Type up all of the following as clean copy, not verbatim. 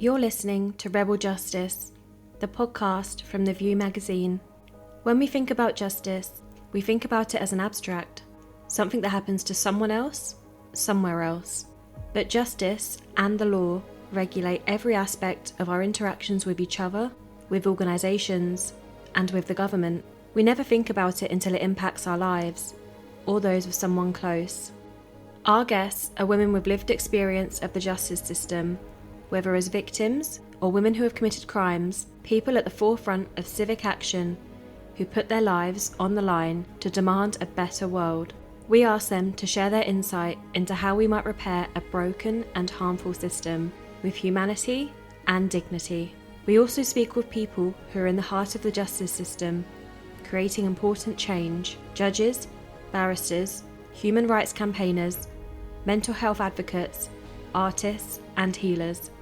You're listening to Rebel Justice, the podcast from The View magazine. When we think about justice, we think about it as an abstract, something that happens to someone else, somewhere else. But justice and the law regulate every aspect of our interactions with each other, with organisations, and with the government. We never think about it until it impacts our lives, or those of someone close. Our guests are women with lived experience of the justice system, whether as victims or women who have committed crimes, people at the forefront of civic action who put their lives on the line to demand a better world. We ask them to share their insight into how we might repair a broken and harmful system with humanity and dignity. We also speak with people who are in the heart of the justice system, creating important change: judges, barristers, human rights campaigners, mental health advocates, artists, and healers.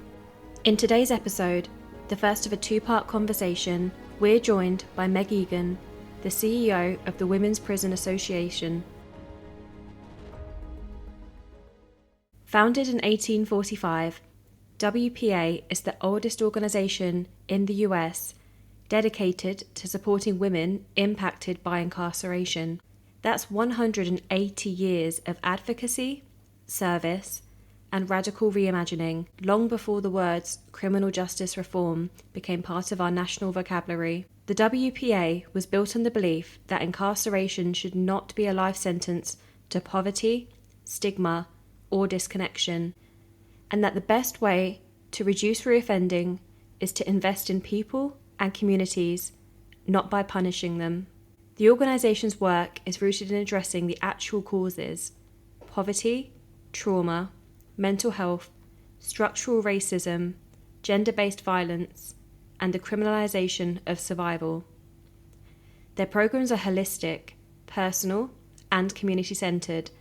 In today's episode, the first of a two-part conversation, we're joined by Meg Egan, the CEO of the Women's Prison Association. Founded in 1845, WPA is the oldest organisation in the US dedicated to supporting women impacted by incarceration. That's 180 years of advocacy, service, and radical reimagining, long before the words criminal justice reform became part of our national vocabulary. The WPA was built on the belief that incarceration should not be a life sentence to poverty, stigma, or disconnection, and that the best way to reduce reoffending is to invest in people and communities, not by punishing them. The organisation's work is rooted in addressing the actual causes: poverty, trauma, mental health, structural racism, gender-based violence, and the criminalization of survival. Their programs are holistic, personal, and community-centered,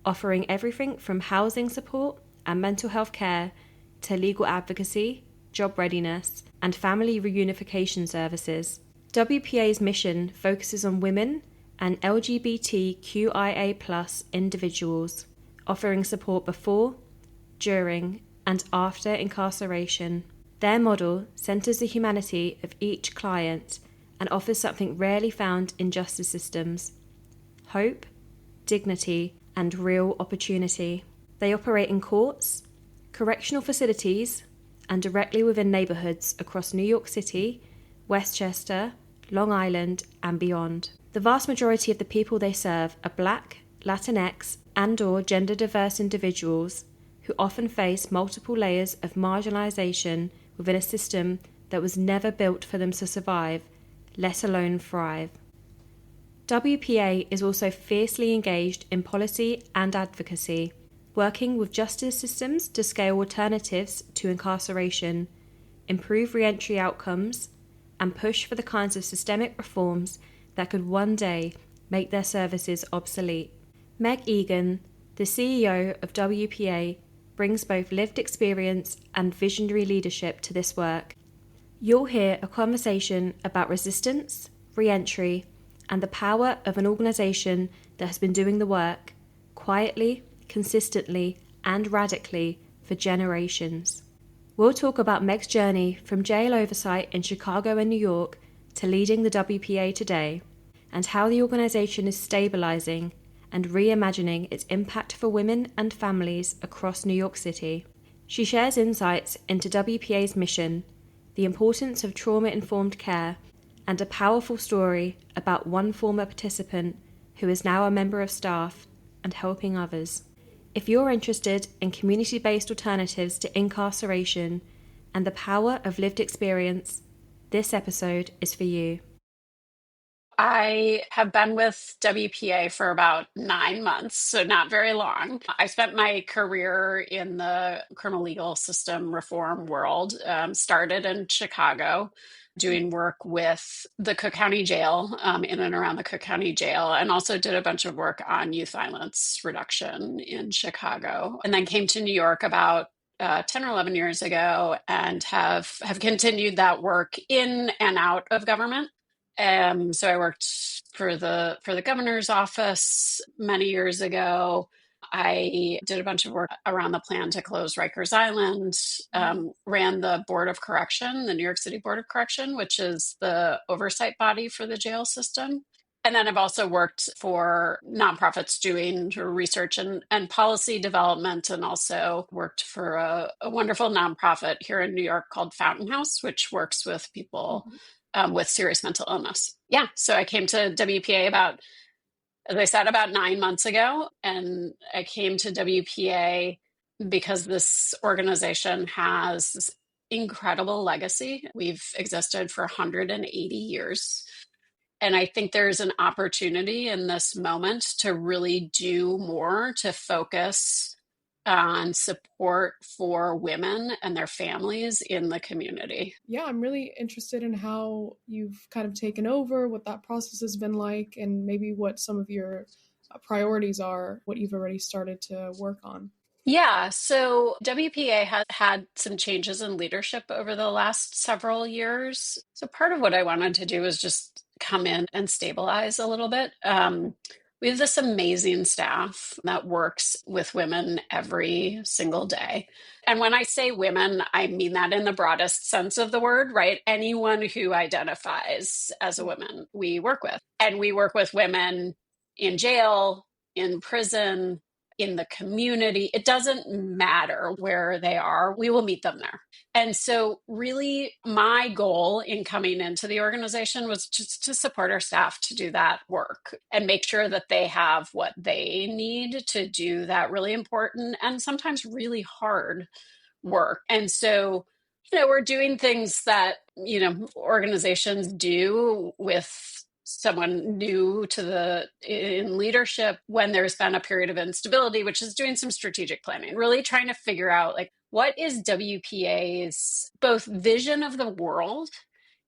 offering everything from housing support and mental health care to legal advocacy, job readiness, and family reunification services. WPA's mission focuses on women and LGBTQIA+ individuals, offering support before, during, and after incarceration. Their model centers the humanity of each client and offers something rarely found in justice systems: hope, dignity, and real opportunity. They operate in courts, correctional facilities, and directly within neighborhoods across New York City, Westchester, Long Island, and beyond. The vast majority of the people they serve are Black, Latinx, and/or gender-diverse individuals who often face multiple layers of marginalization within a system that was never built for them to survive, let alone thrive. WPA is also fiercely engaged in policy and advocacy, working with justice systems to scale alternatives to incarceration, improve re-entry outcomes, and push for the kinds of systemic reforms that could one day make their services obsolete. Meg Egan, the CEO of WPA, brings both lived experience and visionary leadership to this work. You'll hear a conversation about resistance, re-entry, and the power of an organisation that has been doing the work quietly, consistently, and radically for generations. We'll talk about Meg's journey from jail oversight in Chicago and New York to leading the WPA today, and how the organisation is stabilising and reimagining its impact for women and families across New York City. She shares insights into WPA's mission, the importance of trauma-informed care, and a powerful story about one former participant who is now a member of staff and helping others. If you're interested in community-based alternatives to incarceration and the power of lived experience, this episode is for you. I have been with WPA for about 9 months, so not very long. I spent my career in the criminal legal system reform world, started in Chicago, doing work with the Cook County Jail, in and around the Cook County Jail, and also did a bunch of work on youth violence reduction in Chicago, and then came to New York about 10 or 11 years ago and have continued that work in and out of government. So I worked for the governor's office many years ago. I did a bunch of work around the plan to close Rikers Island, ran the Board of Correction, the New York City Board of Correction, which is the oversight body for the jail system. And then I've also worked for nonprofits doing research and policy development, and also worked for a wonderful nonprofit here in New York called Fountain House, which works with people with serious mental illness. Yeah, so I came to WPA about, as I said, about 9 months ago. And I came to WPA because this organization has this incredible legacy. We've existed for 180 years. And I think there's an opportunity in this moment to really do more to focus on support for women and their families in the community. Yeah, I'm really interested in how you've kind of taken over, what that process has been like, and maybe what some of your priorities are, what you've already started to work on. Yeah, so WPA has had some changes in leadership over the last several years. So part of what I wanted to do is just come in and stabilize a little bit. We have this amazing staff that works with women every single day. And when I say women, I mean that in the broadest sense of the word, right? Anyone who identifies as a woman, we work with. And we work with women in jail, in prison, in the community. It doesn't matter where they are, we will meet them there. And so, really, my goal in coming into the organization was just to support our staff to do that work and make sure that they have what they need to do that really important and sometimes really hard work. And so, we're doing things that, organizations do with someone new in leadership when there's been a period of instability, which is doing some strategic planning, really trying to figure out like what is WPA's both vision of the world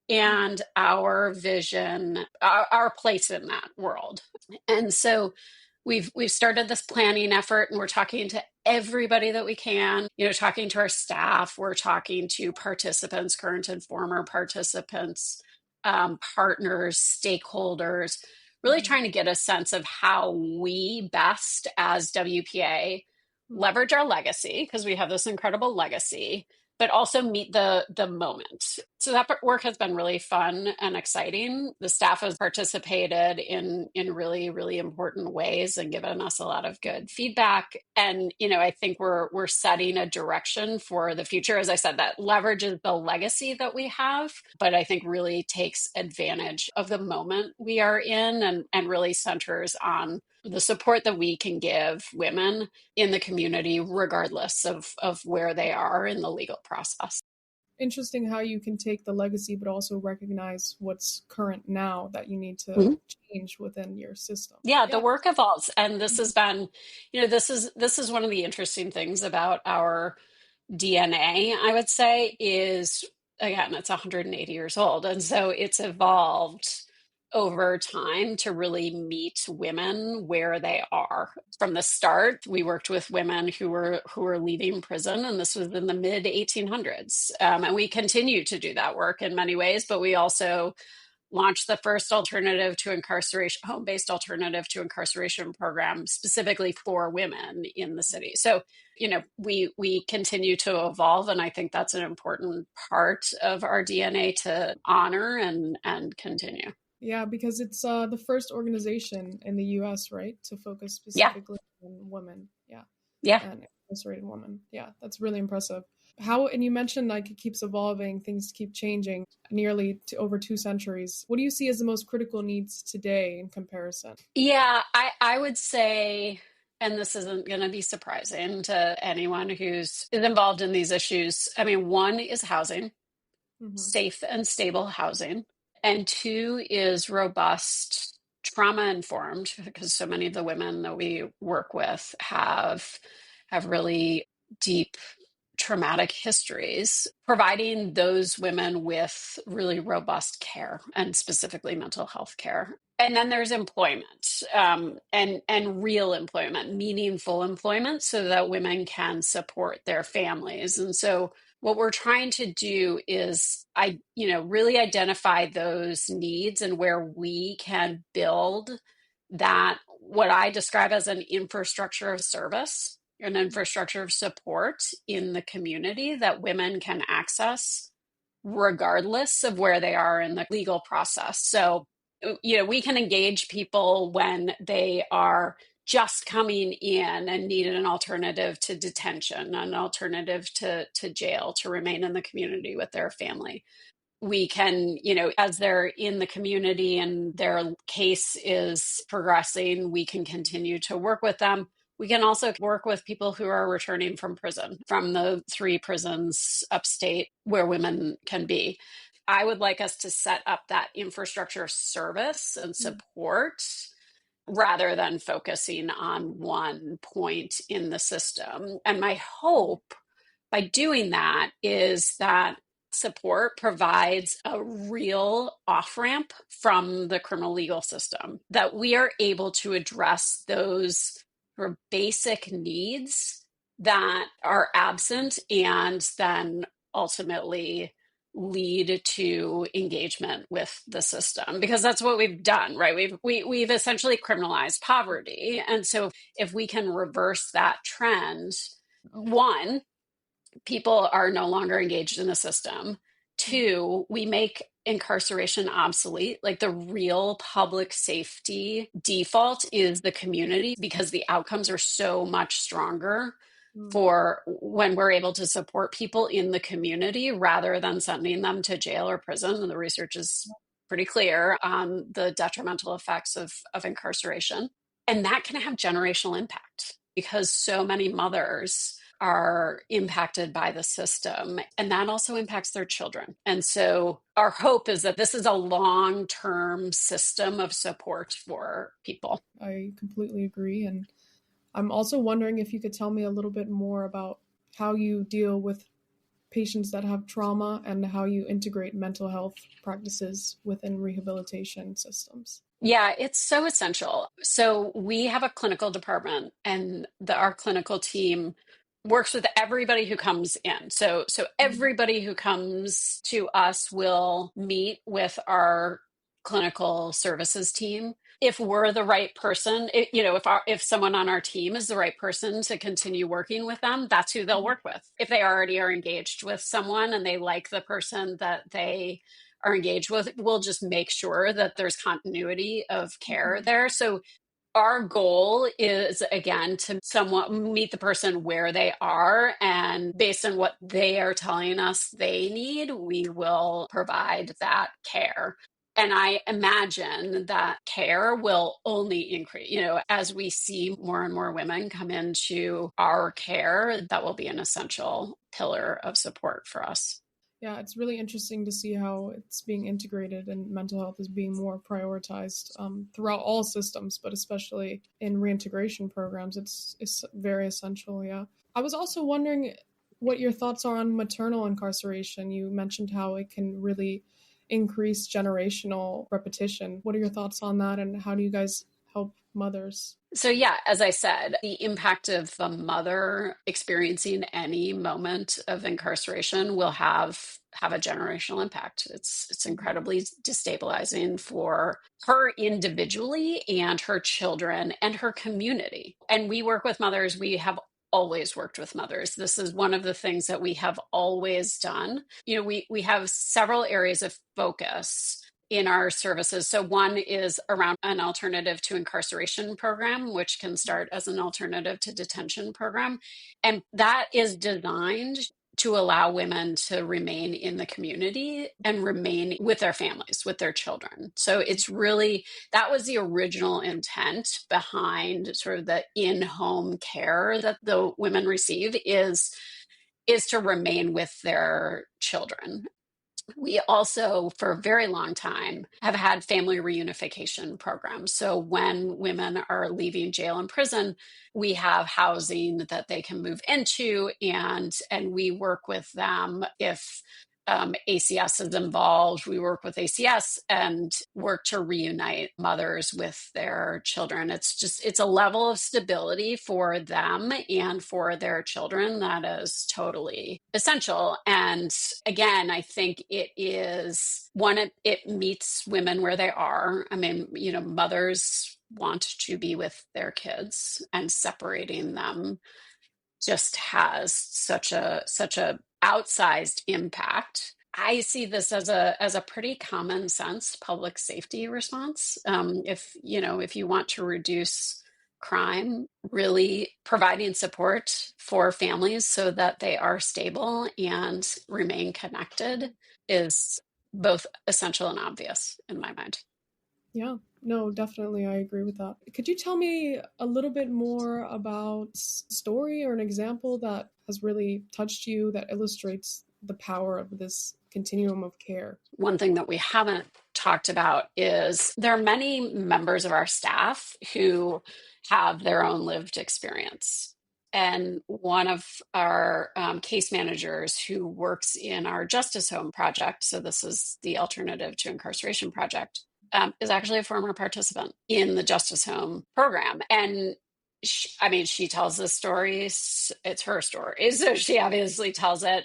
and our vision, our place in that world. And so we've started this planning effort, and we're talking to everybody that we can, talking to our staff, we're talking to participants, current and former participants, partners, stakeholders, really trying to get a sense of how we best as WPA leverage our legacy, because we have this incredible legacy, but also meet the moment. So that work has been really fun and exciting. The staff has participated in really, really important ways and given us a lot of good feedback. And, I think we're setting a direction for the future. As I said, that leverages the legacy that we have, but I think really takes advantage of the moment we are in and really centers on the support that we can give women in the community, regardless of where they are in the legal process. Interesting how you can take the legacy, but also recognize what's current now that you need to change within your system. Yeah, the work evolves. And this has been, this is one of the interesting things about our DNA, I would say, is again, it's 180 years old. And so it's evolved over time to really meet women where they are. From the start, we worked with women who were leaving prison, and this was in the mid 1800s. And we continue to do that work in many ways, but we also launched the first alternative to incarceration, home-based alternative to incarceration program specifically for women in the city. So, we continue to evolve, and I think that's an important part of our DNA to honor and continue. Yeah, because it's the first organization in the U.S., right, to focus specifically on women. Yeah. And incarcerated women. Yeah, that's really impressive. And you mentioned like it keeps evolving, things keep changing nearly to over 2 centuries. What do you see as the most critical needs today in comparison? Yeah, I would say, and this isn't going to be surprising to anyone who's involved in these issues. I mean, one is housing, safe and stable housing. And two is robust, trauma-informed, because so many of the women that we work with have really deep traumatic histories, providing those women with really robust care and specifically mental health care. And then there's employment, and real employment, meaningful employment, so that women can support their families. And so what we're trying to do is really identify those needs and where we can build that what I describe as an infrastructure of service, an infrastructure of support in the community that women can access regardless of where they are in the legal process. So, we can engage people when they are just coming in and needed an alternative to detention, an alternative to jail, to remain in the community with their family. We can, as they're in the community and their case is progressing, we can continue to work with them. We can also work with people who are returning from prison, from the 3 prisons upstate where women can be. I would like us to set up that infrastructure of service and support rather than focusing on one point in the system. And my hope by doing that is that support provides a real off ramp from the criminal legal system, that we are able to address those sort of basic needs that are absent and then ultimately lead to engagement with the system, because that's what we've done, right? We've essentially criminalized poverty. And so if we can reverse that trend, one, people are no longer engaged in the system. 2, we make incarceration obsolete. Like, the real public safety default is the community, because the outcomes are so much stronger for when we're able to support people in the community rather than sending them to jail or prison. And the research is pretty clear on the detrimental effects of incarceration. And that can have generational impact, because so many mothers are impacted by the system, and that also impacts their children. And so our hope is that this is a long-term system of support for people. I completely agree. And I'm also wondering if you could tell me a little bit more about how you deal with patients that have trauma and how you integrate mental health practices within rehabilitation systems. Yeah, it's so essential. So we have a clinical department, and our clinical team works with everybody who comes in. So everybody who comes to us will meet with our clinical services team. If we're the right person, if someone on our team is the right person to continue working with them, that's who they'll work with. If they already are engaged with someone and they like the person that they are engaged with, we'll just make sure that there's continuity of care there. So our goal is, again, to somewhat meet the person where they are, and based on what they are telling us they need, we will provide that care. And I imagine that care will only increase, as we see more and more women come into our care. That will be an essential pillar of support for us. Yeah, it's really interesting to see how it's being integrated and mental health is being more prioritized throughout all systems, but especially in reintegration programs. It's very essential, yeah. I was also wondering what your thoughts are on maternal incarceration. You mentioned how it can really increase generational repetition. What are your thoughts on that, and how do you guys help mothers? So yeah, as I said, the impact of the mother experiencing any moment of incarceration will have a generational impact. It's incredibly destabilizing for her individually and her children and her community. And we work with mothers. We have always worked with mothers. This is one of the things that we have always done. We have several areas of focus in our services. So one is around an alternative to incarceration program, which can start as an alternative to detention program. And that is designed to allow women to remain in the community and remain with their families, with their children. So it's really, that was the original intent behind sort of the in-home care that the women receive, is to remain with their children. We also, for a very long time, have had family reunification programs. So when women are leaving jail and prison, we have housing that they can move into, and we work with them if ACS is involved. We work with ACS and work to reunite mothers with their children. It's a level of stability for them and for their children that is totally essential. And again, I think it is one, it meets women where they are. I mean, mothers want to be with their kids, and separating them just has such a outsized impact. I see this as a pretty common sense public safety response. If you want to reduce crime, really providing support for families so that they are stable and remain connected is both essential and obvious in my mind. Yeah, no, definitely. I agree with that. Could you tell me a little bit more about a story or an example that has really touched you that illustrates the power of this continuum of care? One thing that we haven't talked about is there are many members of our staff who have their own lived experience. And one of our case managers who works in our Justice Home project, so this is the Alternative to Incarceration project, is actually a former participant in the Justice Home program. And she tells this story, it's her story. So she obviously tells it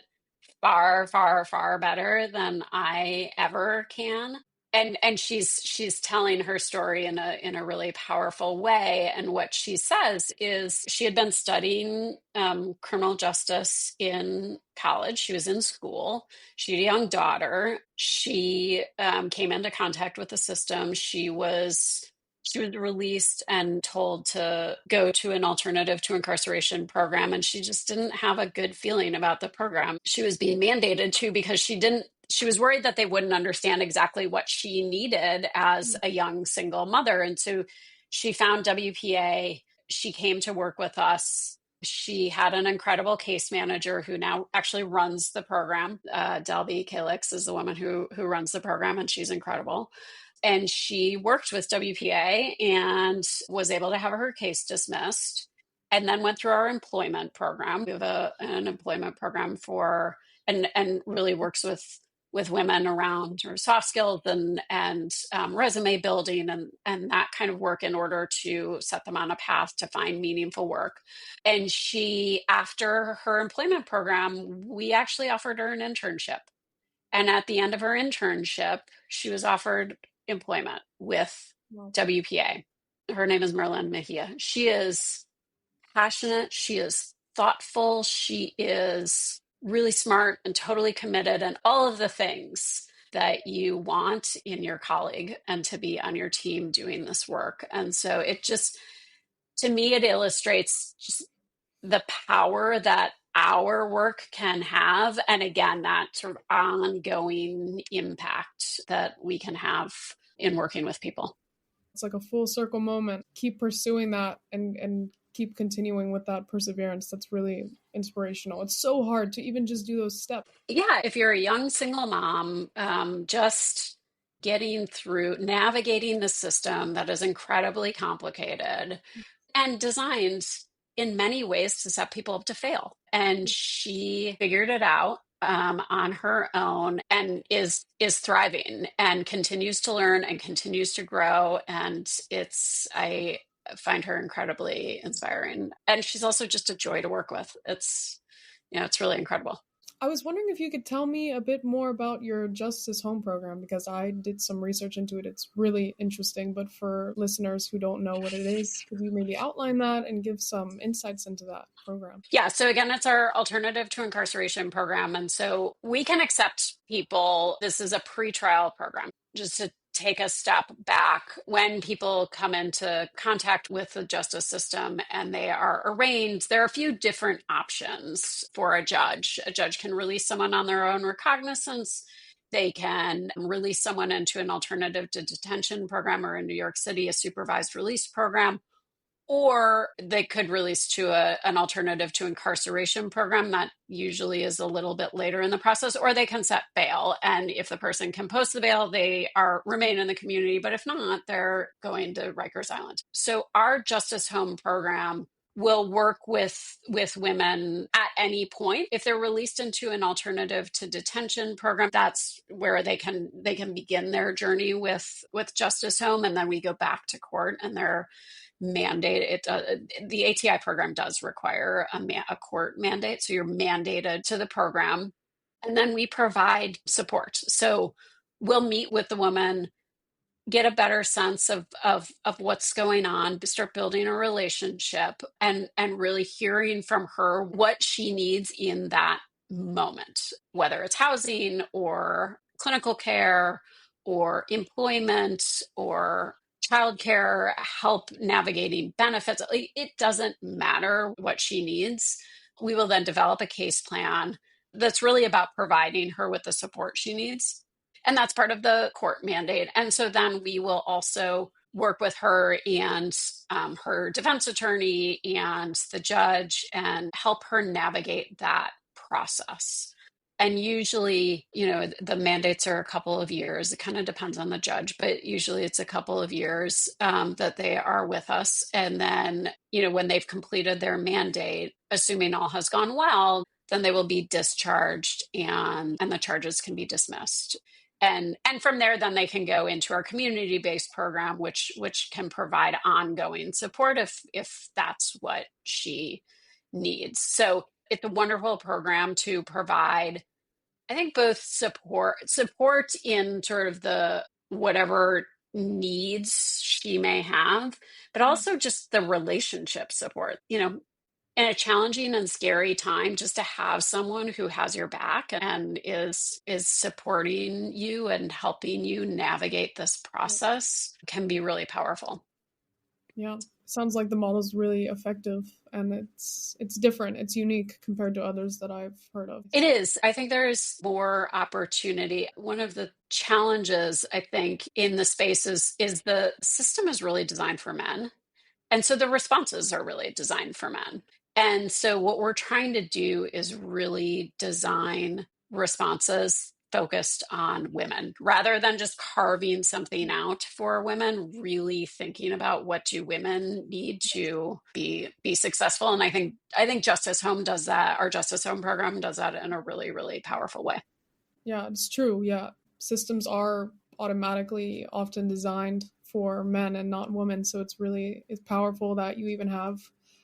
far, far, far better than I ever can. And she's telling her story in a really powerful way. And what she says is she had been studying criminal justice in college. She was in school. She had a young daughter. She came into contact with the system. She was released and told to go to an alternative to incarceration program, and she just didn't have a good feeling about the program. She was being mandated to because she was worried that they wouldn't understand exactly what she needed as a young single mother. And so she found WPA. She came to work with us. She had an incredible case manager who now actually runs the program. Delby Calix is the woman who runs the program, and she's incredible. And she worked with WPA and was able to have her case dismissed, and then went through our employment program. We have an employment program and really works with women around her soft skills and resume building and that kind of work in order to set them on a path to find meaningful work. And after her employment program, we actually offered her an internship. And at the end of her internship, she was offered employment with WPA. Her name is Merlin Mejia. She is passionate. She is thoughtful. She is really smart and totally committed, and all of the things that you want in your colleague and to be on your team doing this work. And so to me, it illustrates just the power that our work can have. And again, that sort of ongoing impact that we can have in working with people. It's like a full circle moment. Keep pursuing that and keep continuing with that perseverance. That's really inspirational. It's so hard to even just do those steps. Yeah, if you're a young single mom, just getting through navigating the system that is incredibly complicated and designed in many ways to set people up to fail. And she figured it out on her own and is thriving and continues to learn and continues to grow. And I find her incredibly inspiring. And she's also just a joy to work with. It's really incredible. I was wondering if you could tell me a bit more about your Justice Home program, because I did some research into it. It's really interesting, but for listeners who don't know what it is, could you maybe outline that and give some insights into that program? Yeah, so again, it's our Alternative to Incarceration program. And so we can accept people. This is a pretrial program. Just to take a step back, when people come into contact with the justice system and they are arraigned, there are a few different options for a judge. A judge can release someone on their own recognizance. They can release someone into an alternative to detention program, or in New York City, a supervised release program. Or they could release to an alternative to incarceration program that usually is a little bit later in the process, or they can set bail. And if the person can post the bail, they remain in the community. But if not, they're going to Rikers Island. So our Justice Home program will work with women at any point. If they're released into an alternative to detention program, that's where they can begin their journey with Justice Home, and then we go back to court, and they're mandated. The ATI program does require a court mandate, so you're mandated to the program, and then we provide support. So we'll meet with the woman, get a better sense of what's going on, start building a relationship, and really hearing from her what she needs in that moment, whether it's housing or clinical care or employment or childcare, help navigating benefits. It doesn't matter what she needs. We will then develop a case plan that's really about providing her with the support she needs. And that's part of the court mandate. And so then we will also work with her and her defense attorney and the judge and help her navigate that process. And usually, the mandates are a couple of years. It kind of depends on the judge, but usually it's a couple of years that they are with us. And then, when they've completed their mandate, assuming all has gone well, then they will be discharged and the charges can be dismissed. And from there, then they can go into our community-based program, which can provide ongoing support if that's what she needs. So it's a wonderful program to provide, I think, both support in sort of the whatever needs she may have, but also just the relationship support. In a challenging and scary time, just to have someone who has your back and is supporting you and helping you navigate this process can be really powerful. Yeah, sounds like the model is really effective, and it's different. It's unique compared to others that I've heard of. It is. I think there's more opportunity. One of the challenges, I think, in the space is the system is really designed for men. And so the responses are really designed for men. And so what we're trying to do is really design responses focused on women rather than just carving something out for women, really thinking about what do women need to be successful. And I think Justice Home does that. Our Justice Home program does that in a really, really powerful way. Yeah, it's true. Yeah. Systems are automatically often designed for men and not women. So it's powerful that you even have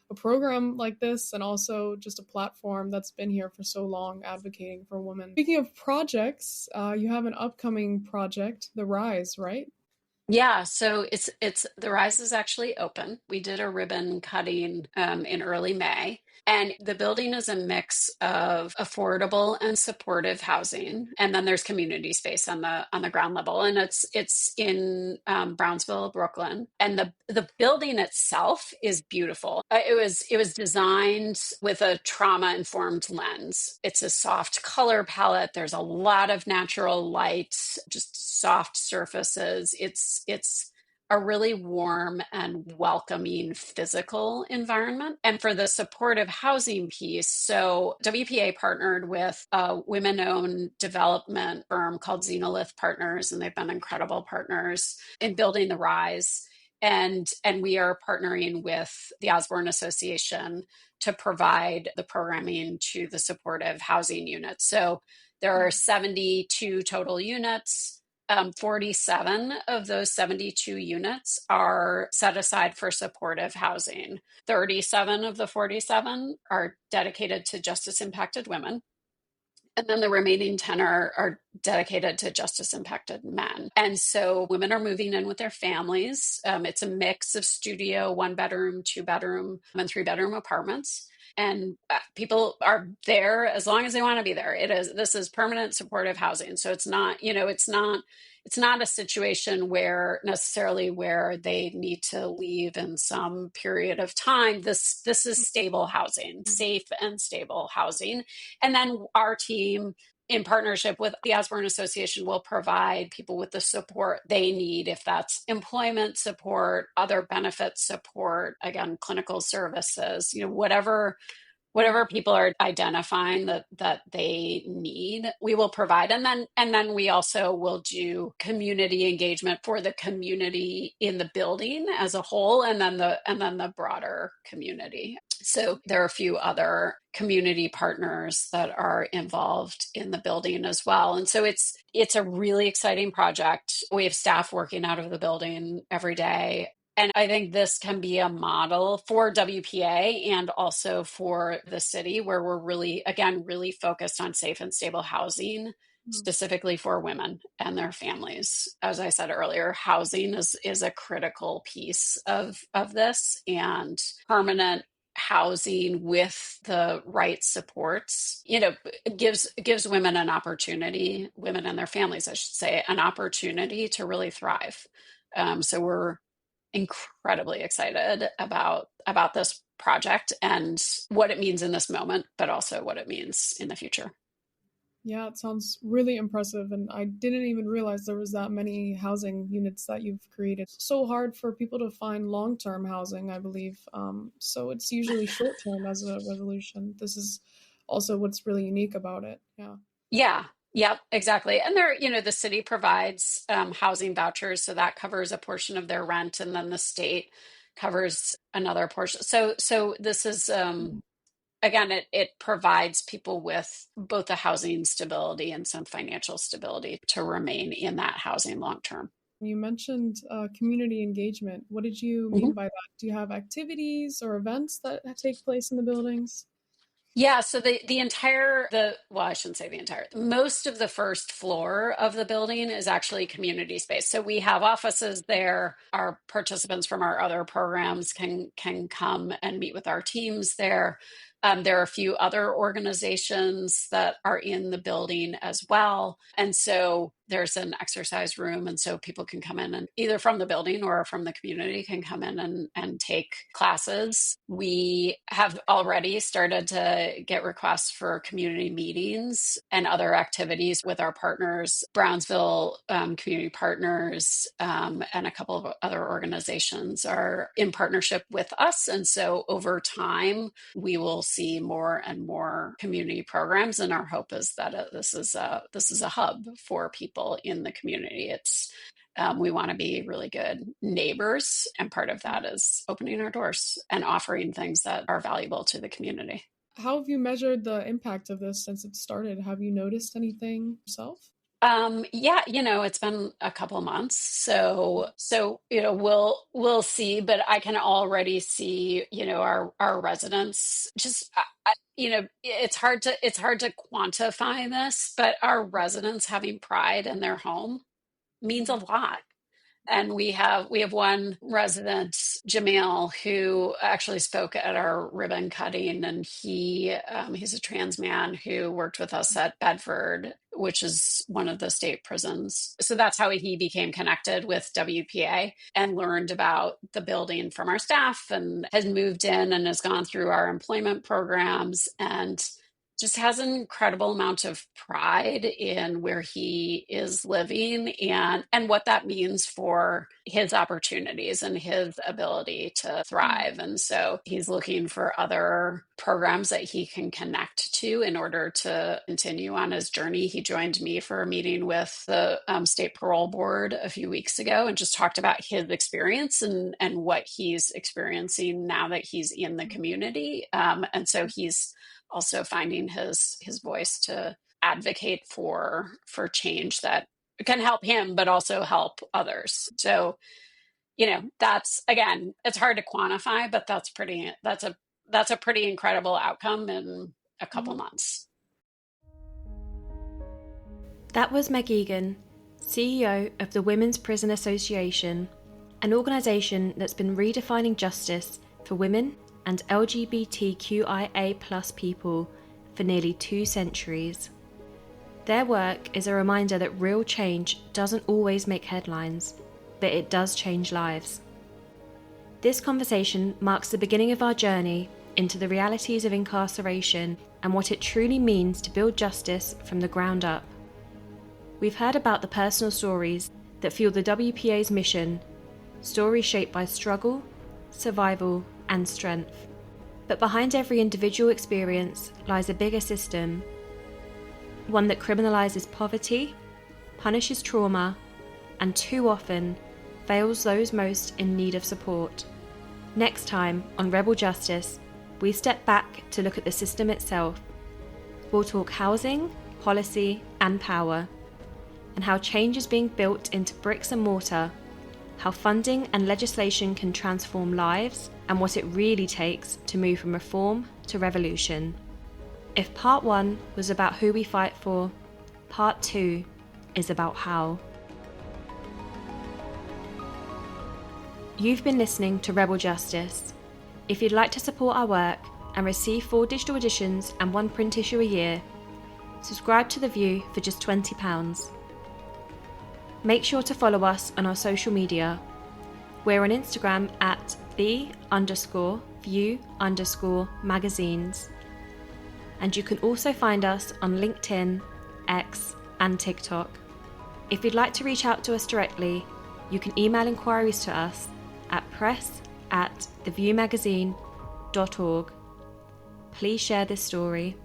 a program like this, and also just a platform that's been here for so long advocating for women. Speaking of projects, you have an upcoming project, The Rise, right? Yeah, so it's The Rise is actually open. We did a ribbon cutting in early May. And the building is a mix of affordable and supportive housing, and then there's community space on the ground level, and it's in Brownsville, Brooklyn. And the building itself is beautiful. It was designed with a trauma informed lens. It's a soft color palette. There's a lot of natural light, just soft surfaces. It's a really warm and welcoming physical environment. And for the supportive housing piece, so WPA partnered with a women-owned development firm called Xenolith Partners, and they've been incredible partners in building The Rise. And we are partnering with the Osborne Association to provide the programming to the supportive housing units. So there are 72 total units. 47 of those 72 units are set aside for supportive housing. 37 of the 47 are dedicated to justice impacted women. And then the remaining 10 are dedicated to justice impacted men. And so women are moving in with their families. It's a mix of studio, 1-bedroom, 2-bedroom, and 3-bedroom apartments. And people are there as long as they want to be there. This is permanent supportive housing. So it's not, it's not a situation where they need to leave in some period of time. This is stable housing, safe and stable housing. And then our team, in partnership with the Osborne Association, will provide people with the support they need, if that's employment support, other benefit support, again, clinical services, whatever whatever people are identifying that they need, we will provide. And then we also will do community engagement for the community in the building as a whole, and then the broader community. So there are a few other community partners that are involved in the building as well. And so it's a really exciting project. We have staff working out of the building every day. And I think this can be a model for WPA and also for the city, where we're really, again, really focused on safe and stable housing, specifically for women and their families. As I said earlier, housing is a critical piece of this, and permanent housing with the right supports, gives women an opportunity, women and their families, I should say, an opportunity to really thrive. So we're incredibly excited about this project and what it means in this moment, but also what it means in the future. Yeah, it sounds really impressive, and I didn't even realize there was that many housing units that you've created. It's so hard for people to find long-term housing, I believe. So it's usually short-term as a resolution. This is also what's really unique about it. Yeah. Yeah. Yep, exactly. And the city provides housing vouchers, so that covers a portion of their rent, and then the state covers another portion. So this is again, it provides people with both the housing stability and some financial stability to remain in that housing long term. You mentioned community engagement. What did you mean by that? Do you have activities or events that take place in the buildings? Yeah, so well, I shouldn't say the entire, most of the first floor of the building is actually community space. So we have offices there. Our participants from our other programs can come and meet with our teams there. There are a few other organizations that are in the building as well. And so there's an exercise room. And so people can come in, and either from the building or from the community can come in and take classes. We have already started to get requests for community meetings and other activities with our partners, Brownsville Community Partners, and a couple of other organizations are in partnership with us. And so over time, we will see more and more community programs. And our hope is that this is a hub for people in the community. We want to be really good neighbors, and part of that is opening our doors and offering things that are valuable to the community. How have you measured the impact of this since it started? Have you noticed anything yourself? Yeah, it's been a couple of months, so we'll see, but I can already see, our residents just, it's hard to quantify this, but our residents having pride in their home means a lot. And we have one resident, Jamil, who actually spoke at our ribbon cutting, and he's a trans man who worked with us at Bedford, which is one of the state prisons. So that's how he became connected with WPA and learned about the building from our staff, and has moved in and has gone through our employment programs, and just has an incredible amount of pride in where he is living and what that means for his opportunities and his ability to thrive. And so he's looking for other programs that he can connect to in order to continue on his journey. He joined me for a meeting with the state parole board a few weeks ago and just talked about his experience and what he's experiencing now that he's in the community. And so he's also finding his voice to advocate for change that can help him, but also help others. So, that's, again, it's hard to quantify, but that's a pretty incredible outcome in a couple months. That was Meg Egan, CEO of the Women's Prison Association, an organisation that's been redefining justice for women and LGBTQIA+ people for nearly 2 centuries. Their work is a reminder that real change doesn't always make headlines, but it does change lives. This conversation marks the beginning of our journey into the realities of incarceration and what it truly means to build justice from the ground up. We've heard about the personal stories that fuel the WPA's mission, stories shaped by struggle, survival, and strength. But behind every individual experience lies a bigger system, one that criminalizes poverty, punishes trauma, and too often fails those most in need of support. Next time on Rebel Justice, we step back to look at the system itself. We'll talk housing, policy, and power, and how change is being built into bricks and mortar, how funding and legislation can transform lives, and what it really takes to move from reform to revolution. If part 1 was about who we fight for, part 2 is about how. You've been listening to Rebel Justice. If you'd like to support our work and receive 4 digital editions and 1 print issue a year, subscribe to The View for just £20. Make sure to follow us on our social media. We're on Instagram at the_view_magazines. And you can also find us on LinkedIn, X, and TikTok. If you'd like to reach out to us directly, you can email inquiries to us at press@theviewmagazine.org. Please share this story.